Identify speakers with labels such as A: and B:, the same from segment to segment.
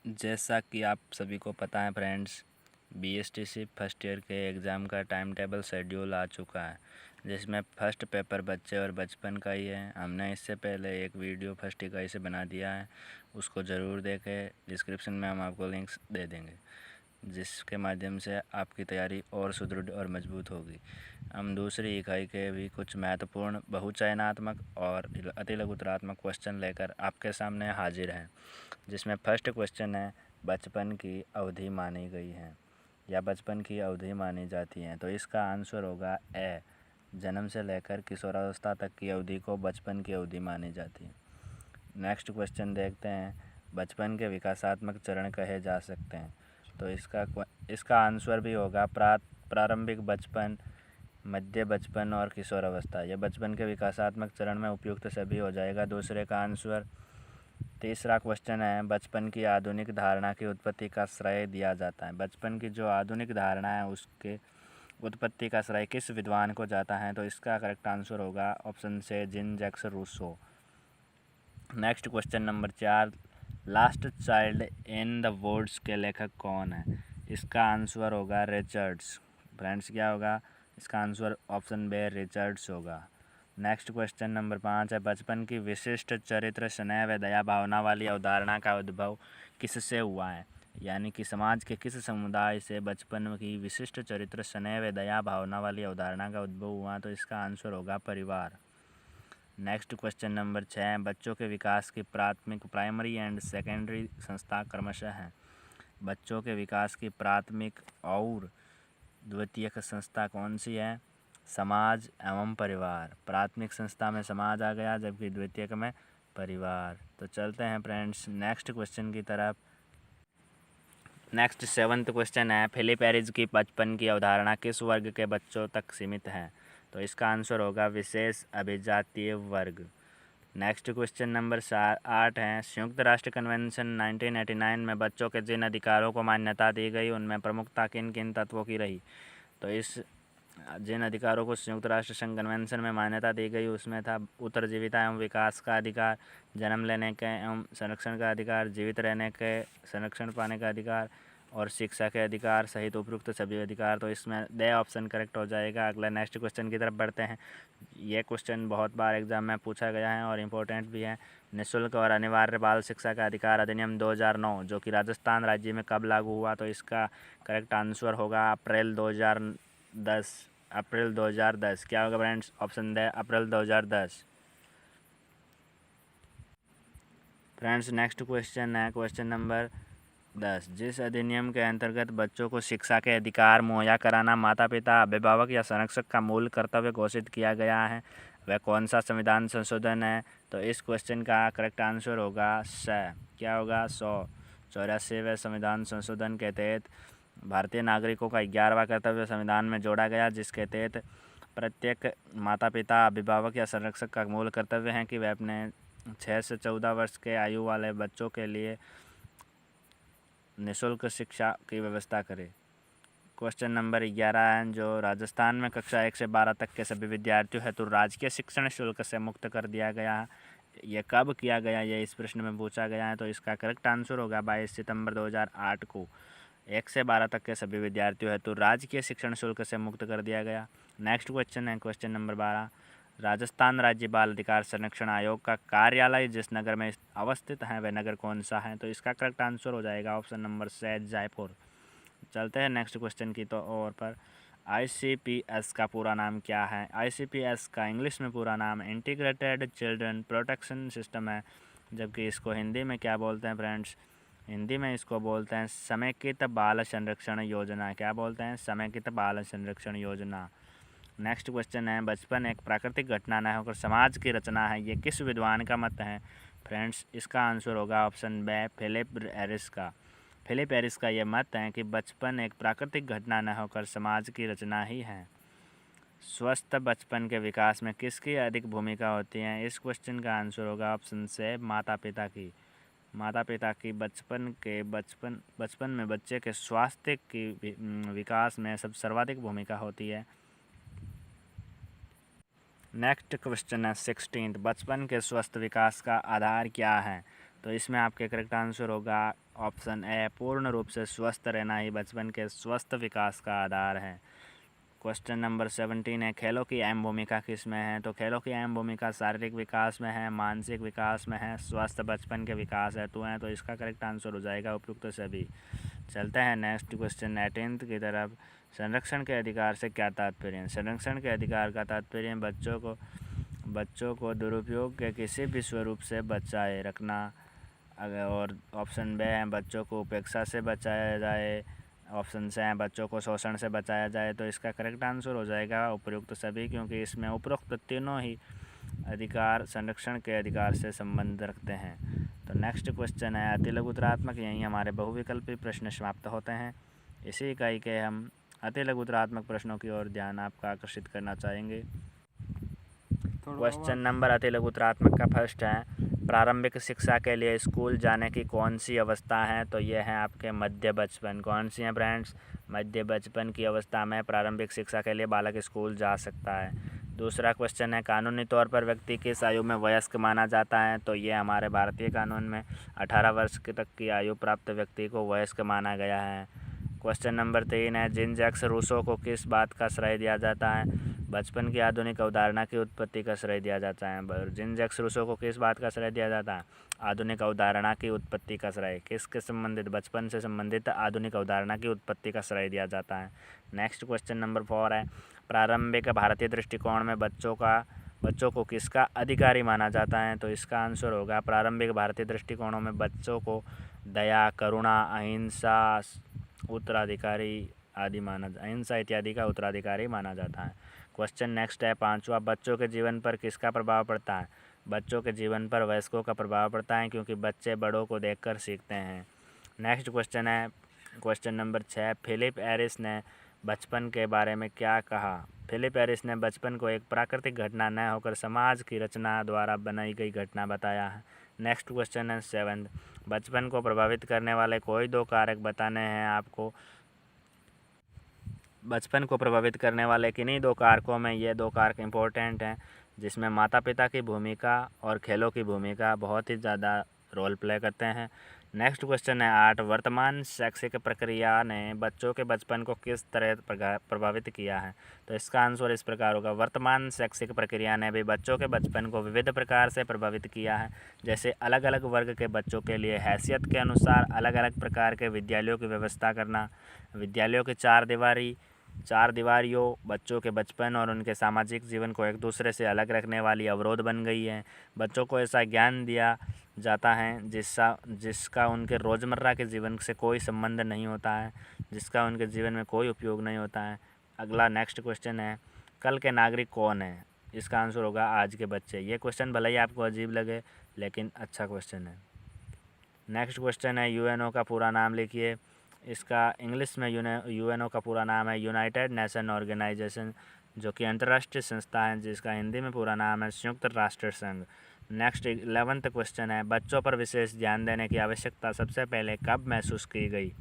A: जैसा कि आप सभी को पता है फ्रेंड्स, बीएसटीसी फर्स्ट ईयर के एग्ज़ाम का टाइम टेबल शेड्यूल आ चुका है, जिसमें फ़र्स्ट पेपर बच्चे और बचपन का ही है। हमने इससे पहले एक वीडियो फर्स्ट इकाई से बना दिया है, उसको ज़रूर देखें। डिस्क्रिप्शन में हम आपको लिंक्स दे देंगे, जिसके माध्यम से आपकी तैयारी और सुदृढ़ और मजबूत होगी। हम दूसरी इकाई के भी कुछ महत्वपूर्ण बहुचयनात्मक और अति लघुतरात्मक क्वेश्चन लेकर आपके सामने हाजिर हैं, जिसमें फर्स्ट क्वेश्चन है, बचपन की अवधि मानी गई है या बचपन की अवधि मानी जाती है। तो इसका आंसर होगा ए, जन्म से लेकर किशोरावस्था तक की अवधि को बचपन की अवधि मानी जाती है। नेक्स्ट क्वेश्चन देखते हैं, बचपन के विकासात्मक चरण कहे जा सकते हैं। तो इसका आंसर भी होगा प्रारंभिक बचपन, मध्य बचपन और किशोरावस्था। यह बचपन के विकासात्मक चरण में उपयुक्त सभी हो जाएगा, दूसरे का आंसर। तीसरा क्वेश्चन है, बचपन की आधुनिक धारणा की उत्पत्ति का श्रेय दिया जाता है। बचपन की जो आधुनिक धारणा है उसके उत्पत्ति का श्रेय किस विद्वान को जाता है? तो इसका करेक्ट आंसर होगा ऑप्शन से Jean Jacques Rousseau. Next question number 4, Last Child in the Woods के लेखक कौन है? इसका आंसर होगा रिचर्ड्स। फ्रेंड्स क्या होगा? इसका आंसर ऑप्शन बी रिचर्ड्स होगा। नेक्स्ट क्वेश्चन नंबर 5 है, बचपन की विशिष्ट चरित्र स्नेह व दया भावना वाली अवधारणा का उद्भव किससे हुआ है? यानी कि समाज के किस समुदाय से बचपन की विशिष्ट चरित्र स्नेह व दया भावना वाली अवधारणा का उद्भव हुआ? तो इसका आंसर होगा परिवार। नेक्स्ट क्वेश्चन नंबर 6, बच्चों के विकास की प्राथमिक प्राइमरी एंड सेकेंडरी संस्था क्रमशः हैं। बच्चों के विकास की प्राथमिक और द्वितीयक संस्था कौन सी है? समाज एवं परिवार। प्राथमिक संस्था में समाज आ गया, जबकि द्वितीयक में परिवार। तो चलते हैं फ्रेंड्स नेक्स्ट क्वेश्चन की तरफ। नेक्स्ट 7th क्वेश्चन है, फिलिप एरिज की बचपन की अवधारणा किस वर्ग के बच्चों तक सीमित है? तो इसका आंसर होगा विशेष अभिजातीय वर्ग। नेक्स्ट क्वेश्चन नंबर 8 है, संयुक्त राष्ट्र कन्वेंशन 1989 में बच्चों के जिन अधिकारों को मान्यता दी गई उनमें प्रमुखता किन किन तत्वों की रही? तो जिन अधिकारों को संयुक्त राष्ट्र संघ कन्वेंशन में मान्यता दी गई उसमें था उत्तरजीविता एवं विकास का अधिकार, जन्म लेने के एवं संरक्षण का अधिकार, जीवित रहने के संरक्षण पाने का अधिकार और शिक्षा के अधिकार सहित उपयुक्त सभी अधिकार। तो इसमें द ऑप्शन करेक्ट हो जाएगा। अगला नेक्स्ट क्वेश्चन की तरफ बढ़ते हैं। ये क्वेश्चन बहुत बार एग्जाम में पूछा गया है और इम्पोर्टेंट भी है। निःशुल्क और अनिवार्य बाल शिक्षा का अधिकार अधिनियम 2009 जो कि राजस्थान राज्य में कब लागू हुआ? तो इसका करेक्ट आंसर होगा अप्रैल 2010। क्या होगा फ्रेंड्स? ऑप्शन दे अप्रैल 2010। फ्रेंड्स नेक्स्ट क्वेश्चन है क्वेश्चन नंबर 10, जिस अधिनियम के अंतर्गत बच्चों को शिक्षा के अधिकार मुहैया कराना माता पिता, अभिभावक या संरक्षक का मूल कर्तव्य घोषित किया गया है, वह कौन सा संविधान संशोधन है? तो इस क्वेश्चन का करेक्ट आंसर होगा क्या होगा? 184वें संविधान संशोधन के तहत भारतीय नागरिकों का 11वां कर्तव्य संविधान में जोड़ा गया, जिसके तहत प्रत्येक माता पिता, अभिभावक या संरक्षक का मूल कर्तव्य है कि वह अपने 6 से 14 वर्ष के आयु वाले बच्चों के लिए निःशुल्क शिक्षा की व्यवस्था करे। क्वेश्चन नंबर 11 है, जो राजस्थान में कक्षा 1 से 12 तक के सभी विद्यार्थियों हेतु राजकीय शिक्षण शुल्क से मुक्त कर दिया गया है। यह कब किया गया, ये इस प्रश्न में पूछा गया है। तो इसका करेक्ट आंसर होगा 22 सितंबर 2008 को 1 से 12 तक के सभी विद्यार्थियों हेतु राजकीय शिक्षण शुल्क से मुक्त कर दिया गया। नेक्स्ट क्वेश्चन है क्वेश्चन नंबर 12, राजस्थान राज्य बाल अधिकार संरक्षण आयोग का कार्यालय जिस नगर में अवस्थित है वह नगर कौन सा है? तो इसका करेक्ट आंसर हो जाएगा ऑप्शन नंबर से जयपुर। चलते हैं नेक्स्ट क्वेश्चन की तो और पर, ICPS का पूरा नाम क्या है? ICPS का इंग्लिश में पूरा नाम इंटीग्रेटेड चिल्ड्रन प्रोटेक्शन सिस्टम है, जबकि इसको हिंदी में क्या बोलते हैं फ्रेंड्स? हिंदी में इसको बोलते हैं समेकित बाल संरक्षण योजना। क्या बोलते हैं? समेकित बाल संरक्षण योजना। नेक्स्ट क्वेश्चन है, बचपन एक प्राकृतिक घटना न होकर समाज की रचना है, ये किस विद्वान का मत है? फ्रेंड्स इसका आंसर होगा ऑप्शन बी फिलिप एरिस का। फिलिप एरिस का ये मत है कि बचपन एक प्राकृतिक घटना न होकर समाज की रचना ही है। स्वस्थ बचपन के विकास में किसकी अधिक भूमिका होती है? इस क्वेश्चन का आंसर होगा ऑप्शन से माता पिता की। माता पिता की बचपन में बच्चे के स्वास्थ्य की विकास में सर्वाधिक भूमिका होती है। नेक्स्ट क्वेश्चन है 16, बचपन के स्वस्थ विकास का आधार क्या है? तो इसमें आपके करेक्ट आंसर होगा ऑप्शन ए, पूर्ण रूप से स्वस्थ रहना ही बचपन के स्वस्थ विकास का आधार है। क्वेश्चन नंबर 17 है, खेलों की अहम भूमिका किस में है? तो खेलों की अहम भूमिका शारीरिक विकास में है, मानसिक विकास में है, स्वस्थ बचपन के विकास हेतु हैं। तो इसका करेक्ट आंसर हो जाएगा उपयुक्त सभी। चलते हैं नेक्स्ट क्वेश्चन 18 की तरफ। संरक्षण के अधिकार से क्या तात्पर्य है? संरक्षण के अधिकार का तात्पर्य बच्चों को दुरुपयोग के किसी भी स्वरूप से बचाए रखना। और ऑप्शन बे है, बच्चों को उपेक्षा से बचाया जाए। ऑप्शन से है, बच्चों को शोषण से बचाया जाए। तो इसका करेक्ट आंसर हो जाएगा उपयुक्त सभी, क्योंकि इसमें उपरोक्त तीनों ही अधिकार संरक्षण के अधिकार से संबंध रखते हैं। तो नेक्स्ट क्वेश्चन है, अति लघुतरात्मक। यहीं हमारे बहुविकल्पी प्रश्न समाप्त होते हैं। इसी इकाई के हम अति लघुतरात्मक प्रश्नों की ओर ध्यान आपका आकर्षित करना चाहेंगे। क्वेश्चन नंबर अति लघुतरात्मक का फर्स्ट है, प्रारंभिक शिक्षा के लिए स्कूल जाने की कौन सी अवस्था है? तो ये है आपके मध्य बचपन। कौन सी है फ्रेंड्स? मध्य बचपन की अवस्था में प्रारंभिक शिक्षा के लिए बालक स्कूल जा सकता है। दूसरा क्वेश्चन है, कानूनी तौर पर व्यक्ति किस आयु में वयस्क माना जाता है? तो ये हमारे भारतीय कानून में 18 वर्ष तक की आयु प्राप्त व्यक्ति को वयस्क माना गया है। क्वेश्चन नंबर 3 है, जीन जैक्स रूसो को किस बात का श्रेय दिया जाता है? बचपन की आधुनिक अवधारणा की उत्पत्ति का श्रेय दिया जाता है। जीन जैक्स रूसो को किस बात का श्रेय दिया जाता है? आधुनिक अवधारणा की उत्पत्ति का श्रेय। किसके संबंधित? बचपन से संबंधित आधुनिक अवधारणा की उत्पत्ति का श्रेय दिया जाता है। नेक्स्ट क्वेश्चन नंबर 4 है, प्रारंभिक भारतीय दृष्टिकोण में बच्चों को किसका अधिकारी माना जाता है? तो इसका आंसर होगा, प्रारंभिक भारतीय दृष्टिकोणों में बच्चों को दया, करुणा, अहिंसा इत्यादि का उत्तराधिकारी माना जाता है। क्वेश्चन नेक्स्ट है 5वां, बच्चों के जीवन पर किसका प्रभाव पड़ता है? बच्चों के जीवन पर वयस्कों का प्रभाव पड़ता है, क्योंकि बच्चे बड़ों को देखकर सीखते हैं। नेक्स्ट क्वेश्चन है क्वेश्चन नंबर 6, फिलिप एरिस ने बचपन के बारे में क्या कहा? फिलिप एरिस ने बचपन को एक प्राकृतिक घटना न होकर समाज की रचना द्वारा बनाई गई घटना बताया है। नेक्स्ट क्वेश्चन है 7, बचपन को प्रभावित करने वाले कोई 2 कारक बताने हैं आपको। बचपन को प्रभावित करने वाले किन्हीं 2 कारकों में ये 2 कारक इम्पोर्टेंट हैं, जिसमें माता पिता की भूमिका और खेलों की भूमिका बहुत ही ज़्यादा रोल प्ले करते हैं। नेक्स्ट क्वेश्चन है 8, वर्तमान शैक्षिक प्रक्रिया ने बच्चों के बचपन को किस तरह प्रभावित किया है? तो इसका आंसर इस प्रकार होगा, वर्तमान शैक्षिक प्रक्रिया ने भी बच्चों के बचपन को विविध प्रकार से प्रभावित किया है। जैसे अलग अलग वर्ग के बच्चों के लिए हैसियत के अनुसार अलग अलग प्रकार के विद्यालयों की व्यवस्था करना, विद्यालयों की चार दीवारियों बच्चों के बचपन और उनके सामाजिक जीवन को एक दूसरे से अलग रखने वाली अवरोध बन गई है। बच्चों को ऐसा ज्ञान दिया जाता है जिसका उनके रोज़मर्रा के जीवन से कोई संबंध नहीं होता है, जिसका उनके जीवन में कोई उपयोग नहीं होता है। अगला नेक्स्ट क्वेश्चन है, कल के नागरिक कौन है? इसका आंसर होगा आज के बच्चे। ये क्वेश्चन भले ही आपको अजीब लगे, लेकिन अच्छा क्वेश्चन है। नेक्स्ट क्वेश्चन है, यूएनओ का पूरा नाम लिखिए। इसका इंग्लिश में यूएनओ का पूरा नाम है यूनाइटेड नेशन ऑर्गेनाइजेशन, जो कि अंतर्राष्ट्रीय संस्था है, जिसका हिंदी में पूरा नाम है संयुक्त राष्ट्र संघ। नेक्स्ट 11th क्वेश्चन है, बच्चों पर विशेष ध्यान देने की आवश्यकता सबसे पहले कब महसूस की गई?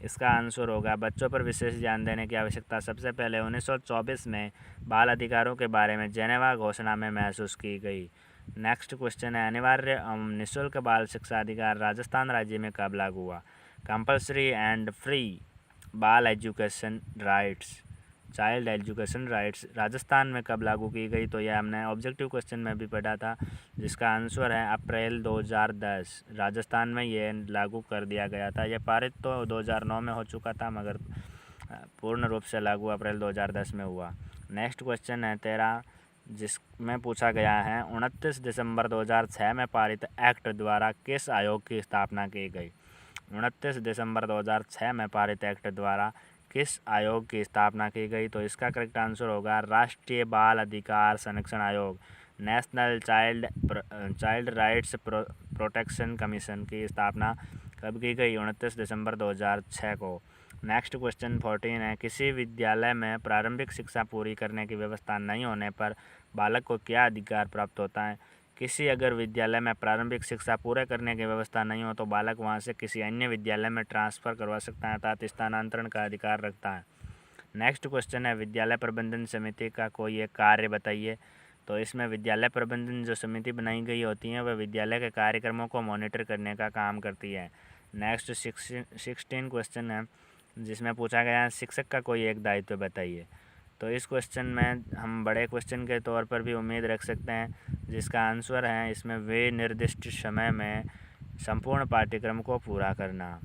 A: इसका आंसर होगा, बच्चों पर विशेष ध्यान देने की आवश्यकता सबसे पहले 1924 में बाल अधिकारों के बारे में जेनेवा घोषणा में महसूस की गई। नेक्स्ट क्वेश्चन है, अनिवार्य निःशुल्क बाल शिक्षा अधिकार राजस्थान राज्य में कब लागू हुआ? कंपल्सरी एंड फ्री बाल education rights, child education rights Rajasthan में कब लागू की गई? तो यह हमने ऑब्जेक्टिव क्वेश्चन में भी पढ़ा था, जिसका आंसर है अप्रैल 2010। राजस्थान में ये लागू कर दिया गया था। यह पारित तो 2009 में हो चुका था, मगर पूर्ण रूप से लागू अप्रैल 2010 में हुआ। नेक्स्ट क्वेश्चन है 13, जिसमें पूछा गया है 29 दिसंबर 2006 में पारित एक्ट द्वारा किस आयोग की स्थापना की गई? 29 दिसंबर 2006 में पारित एक्ट द्वारा किस आयोग की स्थापना की गई? तो इसका करेक्ट आंसर होगा राष्ट्रीय बाल अधिकार संरक्षण आयोग, national child rights protection commission की स्थापना कब की गई? 29 दिसंबर 2006 को। नेक्स्ट क्वेश्चन 14 है, किसी विद्यालय में प्रारंभिक शिक्षा पूरी करने की व्यवस्था नहीं होने पर बालक को क्या अधिकार प्राप्त होता है? किसी अगर विद्यालय में प्रारंभिक शिक्षा पूरे करने की व्यवस्था नहीं हो तो बालक वहां से किसी अन्य विद्यालय में ट्रांसफ़र करवा सकता है, अर्थात स्थानांतरण का अधिकार रखता है। नेक्स्ट क्वेश्चन है, विद्यालय प्रबंधन समिति का कोई एक कार्य बताइए। तो इसमें विद्यालय प्रबंधन जो समिति बनाई गई होती है वह विद्यालय के कार्यक्रमों को मॉनिटर करने का काम करती है। नेक्स्ट 16 क्वेश्चन है जिसमें पूछा गया है शिक्षक का कोई एक दायित्व बताइए। तो इस क्वेश्चन में हम बड़े क्वेश्चन के तौर पर भी उम्मीद रख सकते हैं, जिसका आंसर है इसमें वे निर्दिष्ट समय में संपूर्ण पाठ्यक्रम को पूरा करना।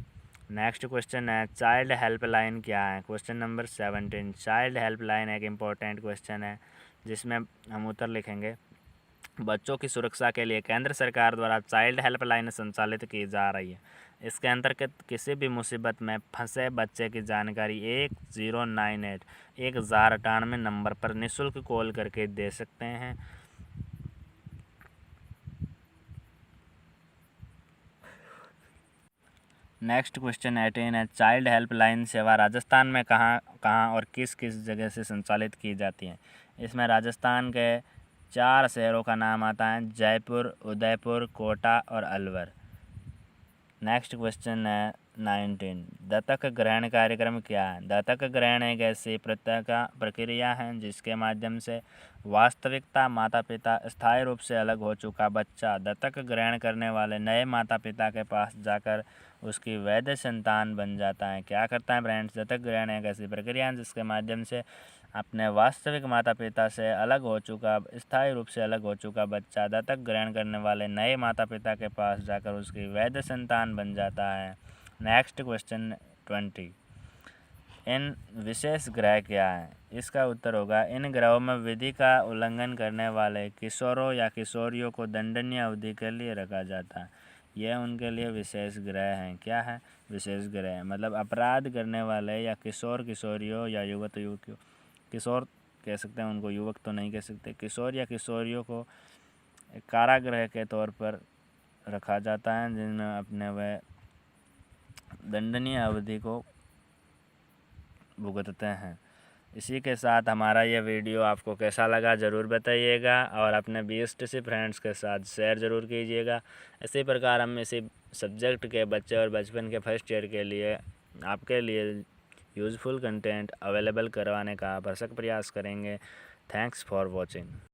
A: नेक्स्ट क्वेश्चन है चाइल्ड हेल्पलाइन क्या है। Question number 17। चाइल्ड हेल्पलाइन एक इम्पोर्टेंट क्वेश्चन है जिसमें हम उत्तर लिखेंगे। बच्चों की सुरक्षा के लिए केंद्र सरकार द्वारा चाइल्ड हेल्पलाइन संचालित की जा रही है। इसके अंतर्गत किसी भी मुसीबत में फंसे बच्चे की जानकारी 1098 नंबर पर निःशुल्क कॉल करके दे सकते हैं। नेक्स्ट क्वेश्चन 18 है चाइल्ड हेल्पलाइन सेवा राजस्थान में कहाँ कहाँ और किस किस जगह से संचालित की जाती है। इसमें राजस्थान के 4 शहरों का नाम आता है, जयपुर, उदयपुर, कोटा और अलवर। नेक्स्ट क्वेश्चन है 19। दत्तक ग्रहण कार्यक्रम क्या है। दत्तक ग्रहण एक ऐसी प्रक्रिया है जिसके माध्यम से वास्तविकता माता पिता स्थायी रूप से अलग हो चुका बच्चा दत्तक ग्रहण करने वाले नए माता पिता के पास जाकर उसकी वैध संतान बन जाता है। क्या करता है फ्रेंड्स, दत्तक ग्रहण एक ऐसी प्रक्रिया है जिसके माध्यम से अपने वास्तविक माता पिता से अलग हो चुका स्थायी रूप से अलग हो चुका बच्चा दत्तक ग्रहण करने वाले नए माता पिता के पास जाकर उसकी वैध संतान बन जाता है। Next question 20। इन विशेष ग्रह क्या है। इसका उत्तर होगा इन ग्रहों में विधि का उल्लंघन करने वाले किशोरों या किशोरियों को दंडनीय अवधि के लिए रखा जाता है। यह उनके लिए विशेष ग्रह हैं। क्या है, विशेष ग्रह मतलब अपराध करने वाले या किशोर किशोरियों या युवक युवतियों, किशोर कह सकते हैं उनको, युवक तो नहीं कह सकते, किशोर या किशोरियों को कारागृह के तौर पर रखा जाता है जिनमें अपने वह दंडनीय अवधि को भुगतते हैं। इसी के साथ हमारा यह वीडियो आपको कैसा लगा ज़रूर बताइएगा और अपने BSTC फ्रेंड्स के साथ शेयर ज़रूर कीजिएगा। इसी प्रकार हम इसी सब्जेक्ट के बच्चे और बचपन के फर्स्ट ईयर के लिए आपके लिए यूज़फुल कंटेंट अवेलेबल करवाने का भरसक प्रयास करेंगे। Thanks for watching.